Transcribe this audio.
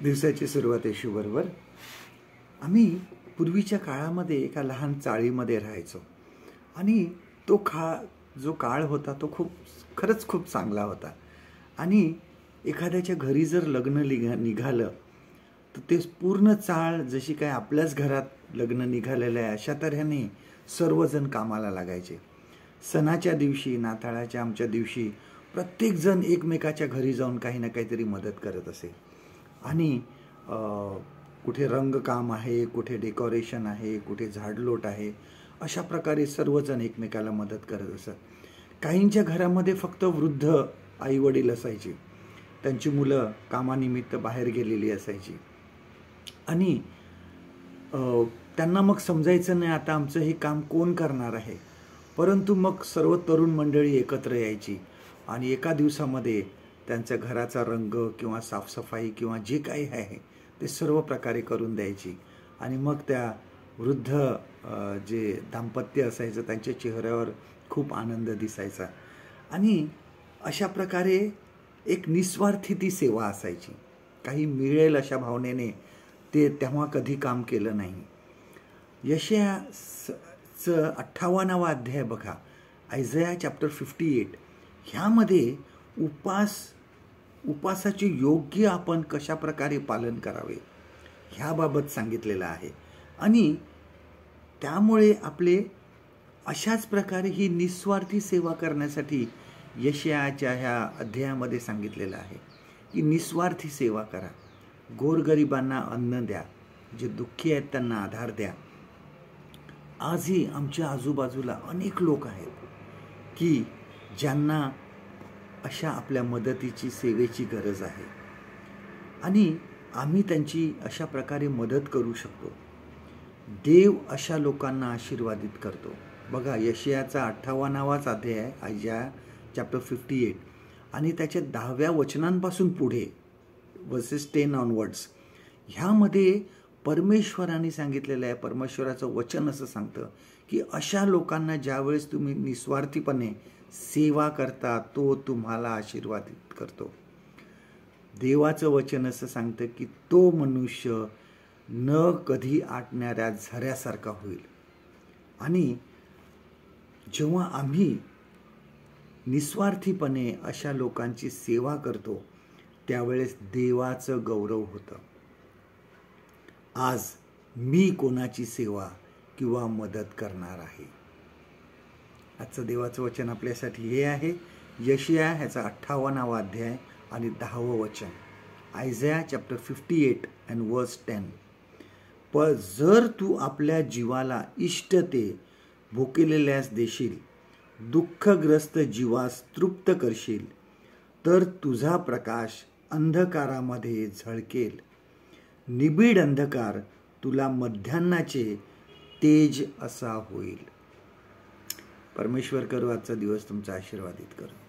दिवसाची सुरुवात येशूबरोबर. आम्ही पूर्वीच्या काळामध्ये एका लहान चाळीमध्ये राहायचो आणि जो काळ होता तो खरंच खूप चांगला होता. आणि एखाद्याच्या घरी जर लग्न निघालं तर ते पूर्ण चाळ जशी काय आपल्याच घरात लग्न निघालेलं आहे अशा तऱ्हेने सर्वजण कामाला लागायचे. सणाच्या दिवशी, नाताळाच्या आमच्या दिवशी प्रत्येकजण एकमेकाच्या घरी जाऊन काही ना काहीतरी मदत करत असे. आणि कुठे रंगकाम आहे, कुठे डेकोरेशन आहे, कुठे झाडलोट आहे, अशा प्रकारे सर्वजण एकमेकाला मदत करत असत. काहींच्या घरामध्ये फक्त वृद्ध आई वडील असायचे, त्यांची मुलं कामानिमित्त बाहेर गेलेली असायची आणि त्यांना मग समजायचं नाही आता आमचं हे काम कोण करणार आहे. परंतु मग सर्व तरुण मंडळी एकत्र यायची आणि एका दिवसामध्ये त्यांच्या घराचा रंग किंवा साफसफाई किंवा जे काही आहे ते सर्व प्रकारे करून द्यायची. आणि मग त्या वृद्ध जे दाम्पत्य असायचं त्यांच्या चेहऱ्यावर खूप आनंद दिसायचा. आणि अशा प्रकारे एक निस्वार्थी ती सेवा असायची. काही मिळेल अशा भावनेने ते तेव्हा कधी काम केलं नाही. यशायाचं 58वा अध्याय बघा, आयझाया चॅप्टर 58. ह्यामध्ये उपासाचे योग्य आपण कशा प्रकारे पालन करावे ह्याबाबत सांगितलेलं आहे. आणि त्यामुळे आपले अशाच प्रकारे ही निस्वार्थी सेवा करण्यासाठी यशायाच्या ह्या अध्यायामध्ये सांगितलेलं आहे की निस्वार्थी सेवा करा, गोरगरिबांना अन्न द्या, जे दुःखी आहेत त्यांना आधार द्या. आजही आमच्या आजूबाजूला अनेक लोक आहेत की ज्यांना अशा आपल्या मदतीची, सेवेची गरज आहे आणि आम्ही त्यांची अशा प्रकारे मदत करू शकतो. देव अशा लोकांना आशीर्वादित करतो. बघा, यशायाचा 58वाच अध्याय आहे, आयझाया चॅप्टर 58, आणि त्याच्या 10व्या वचनांपासून पुढे वर्सेस 10 ऑनवर्ड्स ह्यामध्ये परमेश्वराने सांगितलेलं आहे. परमेश्वराचं वचन असं सांगतं की अशा लोकांना ज्यावेळेस तुम्ही निस्वार्थीपणे सेवा करता तो तुम्हाला आशीर्वादित करतो. देवाचं वचन असं सांगतं की तो मनुष्य न कधी आटणाऱ्या झऱ्यासारखा होईल. आणि जेव्हा आम्ही निस्वार्थीपणे अशा लोकांची सेवा करतो त्यावेळेस देवाचं गौरव होतं. आज मी कोणाची सेवा किंवा मदत करणार आहे? आजचं देवाचं वचन आपल्यासाठी हे आहे, यशाया ह्याचा 58वा अध्याय आणि 10वं वचन, आयझाया चॅप्टर 58 अँड वर्स 10. पण जर तू आपल्या जीवाला इष्टते भुकेलेल्यास देशील, दुःखग्रस्त जीवास तृप्त करशील, तर तुझा प्रकाश अंधकारामध्ये झळकेल, निबिड अंधकार तुला मध्यान्हाचे तेज असा होईल. परमेश्वर करू आजचा दिवस तुमचा आशीर्वादित करू.